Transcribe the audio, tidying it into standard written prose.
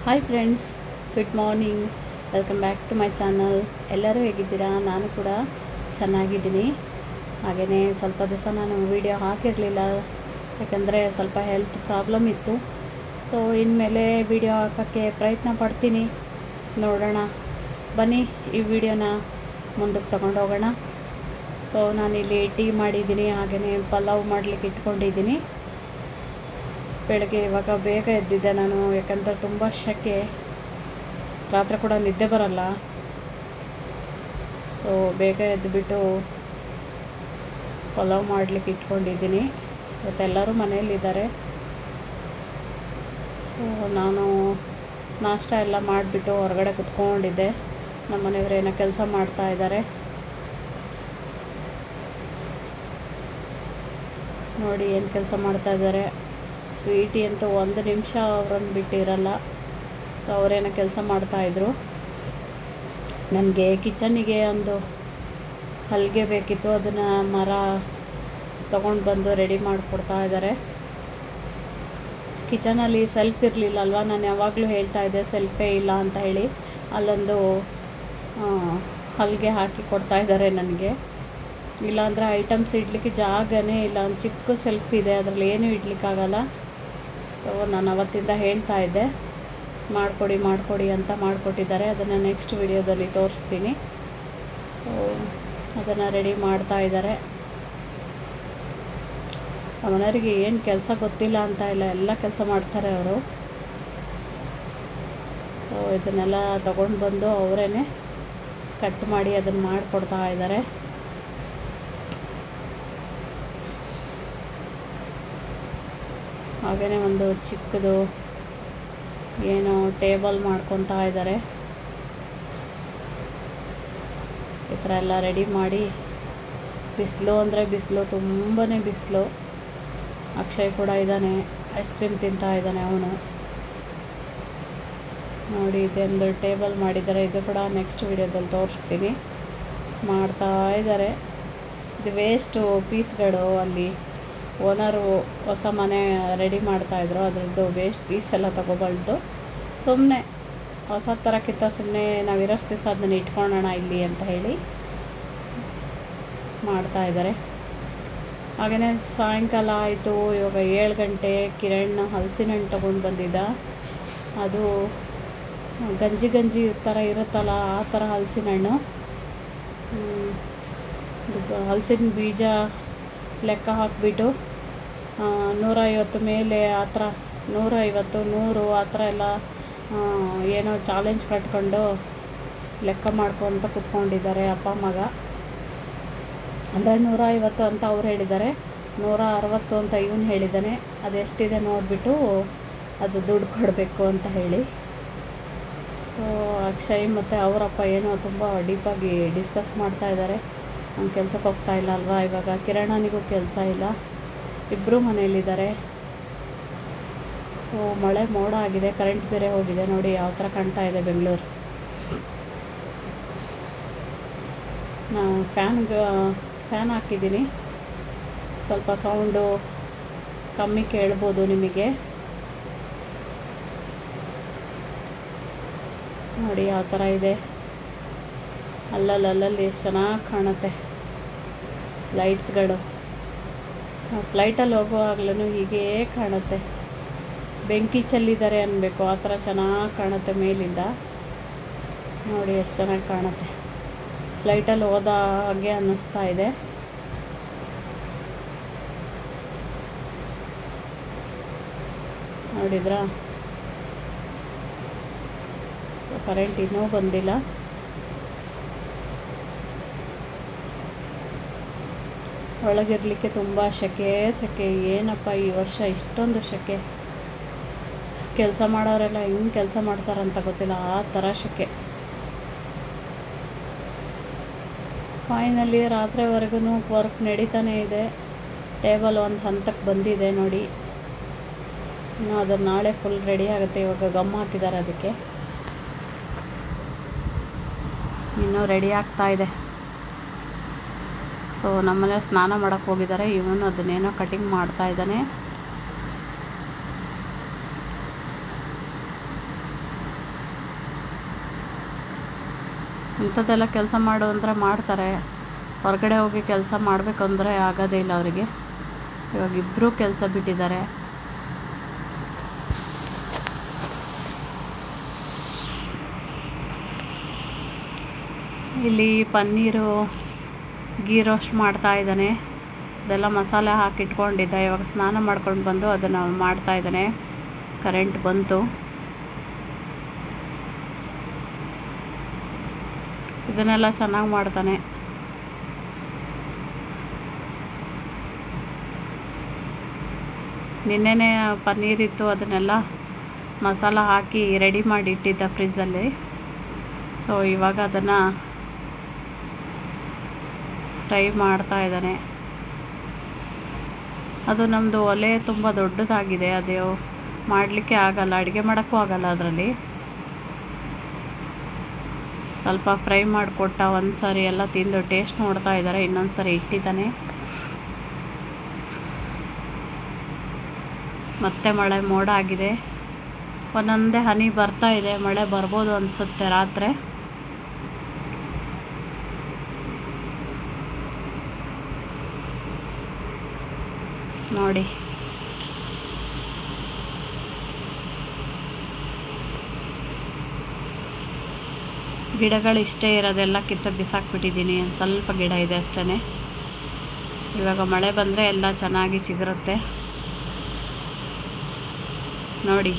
Hi friends, good morning. Welcome back to my channel. ಎಲ್ಲರೂ ಹೇಗಿದ್ದೀರಾ? ನಾನು ಕೂಡ ಚೆನ್ನಾಗಿದ್ದೀನಿ. ಹಾಗೆಯೇ ಸ್ವಲ್ಪ ದಿವಸ ನಾನು ವಿಡಿಯೋ ಹಾಕಿರಲಿಲ್ಲ, ಯಾಕಂದರೆ ಸ್ವಲ್ಪ ಹೆಲ್ತ್ ಪ್ರಾಬ್ಲಮ್ ಇತ್ತು. ಸೊ ಇನ್ಮೇಲೆ ವಿಡಿಯೋ ಹಾಕೋಕ್ಕೆ ಪ್ರಯತ್ನ ಪಡ್ತೀನಿ. ನೋಡೋಣ, ಬನ್ನಿ ಈ ವಿಡಿಯೋನ ಮುಂದಕ್ಕೆ ತಗೊಂಡೋಗೋಣ. ಸೊ ನಾನಿಲ್ಲಿ ಟೀ ಮಾಡಿದ್ದೀನಿ, ಹಾಗೆಯೇ ಪಲಾವ್ ಮಾಡಲಿಕ್ಕೆ ಇಟ್ಕೊಂಡಿದ್ದೀನಿ. ಬೆಳಗ್ಗೆ ಇವಾಗ ಬೇಗ ಎದ್ದಿದ್ದೆ ನಾನು, ಯಾಕಂದರೆ ತುಂಬ ಸೆಕೆ, ರಾತ್ರಿ ಕೂಡ ನಿದ್ದೆ ಬರಲ್ಲ. ಸೊ ಬೇಗ ಎದ್ದುಬಿಟ್ಟು ಪಲಾವ್ ಮಾಡಲಿಕ್ಕೆ ಇಟ್ಕೊಂಡಿದ್ದೀನಿ. ಇವತ್ತೆಲ್ಲರೂ ಮನೆಯಲ್ಲಿದ್ದಾರೆ. ಸೊ ನಾನು ನಾಷ್ಟ ಎಲ್ಲ ಮಾಡಿಬಿಟ್ಟು ಹೊರಗಡೆ ಕುತ್ಕೊಂಡಿದ್ದೆ. ನಮ್ಮ ಮನೆಯವರು ಏನೋ ಕೆಲಸ ಮಾಡ್ತಾ ಇದ್ದಾರೆ. ನೋಡಿ ಏನು ಕೆಲಸ ಮಾಡ್ತಾ ಇದ್ದಾರೆ. ಸ್ವೀಟಿ ಅಂತೂ ಒಂದು ನಿಮಿಷ ಅವ್ರನ್ನ ಬಿಟ್ಟಿರಲ್ಲ. ಸೊ ಅವರೇನೋ ಕೆಲಸ ಮಾಡ್ತಾಯಿದ್ರು. ನನಗೆ ಕಿಚನ್ನಿಗೆ ಒಂದು ಹಲ್ಗೆ ಬೇಕಿತ್ತು, ಅದನ್ನು ಮರ ತೊಗೊಂಡು ಬಂದು ರೆಡಿ ಮಾಡಿಕೊಡ್ತಾ ಇದ್ದಾರೆ. ಕಿಚನಲ್ಲಿ ಸೆಲ್ಫ್ ಇರಲಿಲ್ಲ ಅಲ್ವಾ, ನಾನು ಯಾವಾಗಲೂ ಹೇಳ್ತಾ ಇದ್ದೆ ಸೆಲ್ಫೇ ಇಲ್ಲ ಅಂತ ಹೇಳಿ. ಅಲ್ಲೊಂದು ಹಲ್ಗೆ ಹಾಕಿ ಕೊಡ್ತಾ ಇದ್ದಾರೆ ನನಗೆ. ಇಲ್ಲಾಂದರೆ ಐಟಮ್ಸ್ ಇಡಲಿಕ್ಕೆ ಜಾಗನೇ ಇಲ್ಲ. ಒಂದು ಚಿಕ್ಕ ಸೆಲ್ಫ್ ಇದೆ, ಅದರಲ್ಲಿ ಏನೂ ಇಡಲಿಕ್ಕಾಗಲ್ಲ. ಸೊ ನಾನು ಅವತ್ತಿಂದ ಹೇಳ್ತಾ ಇದ್ದೆ ಮಾಡಿಕೊಡಿ ಅಂತ ಮಾಡಿಕೊಟ್ಟಿದ್ದಾರೆ. ಅದನ್ನು ನೆಕ್ಸ್ಟ್ ವಿಡಿಯೋದಲ್ಲಿ ತೋರಿಸ್ತೀನಿ. ಸೊ ಅದನ್ನು ರೆಡಿ ಮಾಡ್ತಾ ಇದ್ದಾರೆ. ಮನೆಯವರಿಗೆ ಏನು ಕೆಲಸ ಗೊತ್ತಿಲ್ಲ ಅಂತ ಇಲ್ಲ, ಎಲ್ಲ ಕೆಲಸ ಮಾಡ್ತಾರೆ ಅವರು. ಸೊ ಇದನ್ನೆಲ್ಲ ತಗೊಂಡು ಬಂದು ಅವರೇ ಕಟ್ ಮಾಡಿ ಅದನ್ನು ಮಾಡಿಕೊಡ್ತಾ ಇದ್ದಾರೆ. ಹಾಗೆಯೇ ಒಂದು ಚಿಕ್ಕದು ಏನೋ ಟೇಬಲ್ ಮಾಡ್ಕೊತಾ ಇದ್ದಾರೆ. ಈ ಥರ ಎಲ್ಲ ರೆಡಿ ಮಾಡಿ. ಬಿಸಿಲು ಅಂದರೆ ಬಿಸಿಲು, ತುಂಬಾ ಬಿಸಿಲು. ಅಕ್ಷಯ್ ಕೂಡ ಇದ್ದಾನೆ, ಐಸ್ ಕ್ರೀಮ್ ತಿಂತಾ ಇದ್ದಾನೆ ಅವನು. ನೋಡಿ, ಇದೊಂದು ಟೇಬಲ್ ಮಾಡಿದ್ದಾರೆ. ಇದು ಕೂಡ ನೆಕ್ಸ್ಟ್ ವಿಡಿಯೋದಲ್ಲಿ ತೋರಿಸ್ತೀನಿ. ಮಾಡ್ತಾ ಇದ್ದಾರೆ. ಇದು ವೇಸ್ಟು ಪೀಸ್ಗಳು. ಅಲ್ಲಿ ಓನರು ಹೊಸ ಮನೆ ರೆಡಿ ಮಾಡ್ತಾಯಿದ್ರು, ಅದರದ್ದು ವೇಸ್ಟ್ ಪೀಸ್ ಎಲ್ಲ ತೊಗೊಬಂದು ಸುಮ್ಮನೆ ಹೊಸ ಥರಕ್ಕಿಂತ ಸುಮ್ಮನೆ ನಾವು ಇರೋಷ್ಟು ದಿವಸ ಅದನ್ನ ಇಟ್ಕೊಳ್ಳೋಣ ಇಲ್ಲಿ ಅಂತ ಹೇಳಿ ಮಾಡ್ತಾಯಿದ್ದಾರೆ. ಹಾಗೆಯೇ ಸಾಯಂಕಾಲ ಆಯಿತು. ಇವಾಗ 7 ಗಂಟೆ. ಕಿರಣ್ ಹಲಸಿನ ಹಣ್ಣು ತೊಗೊಂಡು ಬಂದಿದ್ದ. ಅದು ಗಂಜಿ ಥರ ಇರುತ್ತಲ್ಲ, ಆ ಥರ ಹಲಸಿನ ಹಣ್ಣು. ಹಲಸಿನ ಬೀಜ ಲೆಕ್ಕ ಹಾಕಿಬಿಟ್ಟು 150 ಮೇಲೆ ಆ ಥರ, 150, 100 ಆ ಥರ ಎಲ್ಲ ಏನೋ ಚಾಲೆಂಜ್ ಕಟ್ಕೊಂಡು ಲೆಕ್ಕ ಮಾಡ್ಕೊತ ಕೂತ್ಕೊಂಡಿದ್ದಾರೆ ಅಪ್ಪ ಮಗ. ಅಂದರೆ 150 ಅಂತ ಅವ್ರು ಹೇಳಿದ್ದಾರೆ, 160 ಅಂತ ಇವನು ಹೇಳಿದ್ದಾನೆ. ಅದೆಷ್ಟಿದೆ ನೋಡಿಬಿಟ್ಟು ಅದು ದುಡ್ಡು ಕೊಡಬೇಕು ಅಂತ ಹೇಳಿ. ಸೊ ಅಕ್ಷಯ್ ಮತ್ತು ಅವರಪ್ಪ ಏನೋ ತುಂಬ ಡೀಪಾಗಿ ಡಿಸ್ಕಸ್ ಮಾಡ್ತಾ ಇದ್ದಾರೆ. ಅವ್ನು ಕೆಲ್ಸಕ್ಕೆ ಹೋಗ್ತಾ ಇಲ್ಲ ಅಲ್ವಾ ಇವಾಗ. ಕಿರಣನಿಗೂ ಕೆಲಸ ಇಲ್ಲ, ಇಬ್ಬರು ಮನೆಯಲ್ಲಿದ್ದಾರೆ. ಸೊ ಮಳೆ ಮೋಡ ಆಗಿದೆ, ಕರೆಂಟ್ ಬೇರೆ ಹೋಗಿದೆ. ನೋಡಿ ಯಾವ ಥರ ಕಾಣ್ತಾ ಇದೆ ಬೆಂಗಳೂರು. ನಾನು ಫ್ಯಾನ್ ಹಾಕಿದ್ದೀನಿ. ಸ್ವಲ್ಪ ಸೌಂಡು ಕಮ್ಮಿ ಕೇಳ್ಬೋದು ನಿಮಗೆ. ನೋಡಿ ಯಾವ ಥರ ಇದೆ. ಅಲ್ಲಲ್ಲಿ ಎಷ್ಟು ಚೆನ್ನಾಗಿ ಕಾಣುತ್ತೆ ಲೈಟ್ಸ್ಗಳು. ಫ್ಲೈಟಲ್ಲಿ ಹೋಗುವಾಗ್ಲೂ ಹೀಗೇ ಕಾಣುತ್ತೆ. ಬೆಂಕಿ ಚೆಲ್ಲಿದ್ದಾರೆ ಅನ್ನಬೇಕು, ಆ ಥರ ಚೆನ್ನಾಗಿ ಕಾಣುತ್ತೆ ಮೇಲಿಂದ. ನೋಡಿ ಎಷ್ಟು ಚೆನ್ನಾಗಿ ಕಾಣುತ್ತೆ. ಫ್ಲೈಟಲ್ಲಿ ಹೋದ ಹಾಗೆ ಅನ್ನಿಸ್ತಾ ಇದೆ. ನೋಡಿದ್ರಾ? ಸೊ ಕರೆಂಟ್ ಇನ್ನೂ ಬಂದಿಲ್ಲ. ಒಳಗಿರಲಿಕ್ಕೆ ತುಂಬ ಸೆಕೆ. ಏನಪ್ಪ ಈ ವರ್ಷ ಇಷ್ಟೊಂದು ಸೆಕೆ. ಕೆಲಸ ಮಾಡೋರೆಲ್ಲ ಹೆಂಗೆ ಕೆಲಸ ಮಾಡ್ತಾರಂತ ಗೊತ್ತಿಲ್ಲ, ಆ ಥರ ಸೆಕೆ. ಫೈನಲಿ ರಾತ್ರಿವರೆಗೂ ವರ್ಕ್ ನಡೀತಾನೇ ಇದೆ. ಟೇಬಲ್ ಒಂದು ಹಂತಕ್ಕೆ ಬಂದಿದೆ ನೋಡಿ. ಇನ್ನು ಅದು ನಾಳೆ ಫುಲ್ ರೆಡಿ ಆಗುತ್ತೆ. ಇವಾಗ ಗಮ್ ಹಾಕಿದ್ದಾರೆ, ಅದಕ್ಕೆ ಇನ್ನೂ ರೆಡಿ ಆಗ್ತಾ ಇದೆ. ಸೊ ನಮ್ಮನೆ ಸ್ನಾನ ಮಾಡೋಕ್ಕೆ ಹೋಗಿದ್ದಾರೆ. ಇವನು ಅದನ್ನೇನೋ ಕಟಿಂಗ್ ಮಾಡ್ತಾ ಇದ್ದಾನೆ. ಇಂಥದ್ದೆಲ್ಲ ಕೆಲಸ ಮಾಡು ಅಂದರೆ ಮಾಡ್ತಾರೆ. ಹೊರಗಡೆ ಹೋಗಿ ಕೆಲಸ ಮಾಡಬೇಕಂದ್ರೆ ಆಗೋದೇ ಇಲ್ಲ ಅವರಿಗೆ. ಇವಾಗ ಇಬ್ಬರೂ ಕೆಲಸ ಬಿಟ್ಟಿದ್ದಾರೆ. ಇಲ್ಲಿ ಪನ್ನೀರು ಗೀ ರೋಸ್ಟ್ ಮಾಡ್ತಾ ಇದ್ದಾನೆ. ಅದೆಲ್ಲ ಮಸಾಲೆ ಹಾಕಿಟ್ಕೊಂಡಿದ್ದ. ಇವಾಗ ಸ್ನಾನ ಮಾಡ್ಕೊಂಡು ಬಂದು ಅದನ್ನು ಮಾಡ್ತಾ ಇದ್ದಾನೆ. ಕರೆಂಟ್ ಬಂತು. ಇದನ್ನೆಲ್ಲ ಚೆನ್ನಾಗಿ ಮಾಡ್ತಾನೆ. ನಿನ್ನೆನೇ ಪನ್ನೀರಿತ್ತು, ಅದನ್ನೆಲ್ಲ ಮಸಾಲ ಹಾಕಿ ರೆಡಿ ಮಾಡಿ ಇಟ್ಟಿದ್ದ ಫ್ರಿಜ್ಜಲ್ಲಿ. ಸೊ ಇವಾಗ ಅದನ್ನು ಫ್ರೈ ಮಾಡ್ತಾ ಇದ್ದಾನೆ. ಅದು ನಮ್ಮದು ಒಲೆ ತುಂಬ ದೊಡ್ಡದಾಗಿದೆ. ಅದು ಮಾಡಲಿಕ್ಕೆ ಆಗಲ್ಲ, ಅಡುಗೆ ಮಾಡೋಕ್ಕೂ ಆಗಲ್ಲ ಅದರಲ್ಲಿ. ಸ್ವಲ್ಪ ಫ್ರೈ ಮಾಡಿಕೊಟ್ಟ. ಒಂದು ಸಾರಿ ಎಲ್ಲ ತಿಂದು ಟೇಸ್ಟ್ ನೋಡ್ತಾ ಇದ್ದಾರೆ. ಇನ್ನೊಂದು ಸಾರಿ ಇಟ್ಟಿದ್ದಾನೆ. ಮತ್ತೆ ಮಳೆ ಮೋಡ ಆಗಿದೆ. ಒಂದೊಂದೇ ಹನಿ ಬರ್ತಾ ಇದೆ. ಮಳೆ ಬರ್ಬೋದು ಅನಿಸುತ್ತೆ ರಾತ್ರಿ. ನೋಡಿ, ಗಿಡಗಳು ಇಷ್ಟೇ ಇರೋದೆಲ್ಲ ಕಿತ್ತು ಬಿಸಾಕ್ಬಿಟ್ಟಿದ್ದೀನಿ. ಒಂದು ಸ್ವಲ್ಪ ಗಿಡ ಇದೆ ಅಷ್ಟೇ. ಇವಾಗ ಮಳೆ ಬಂದರೆ ಎಲ್ಲ ಚೆನ್ನಾಗಿ ಚಿಗುರುತ್ತೆ ನೋಡಿ.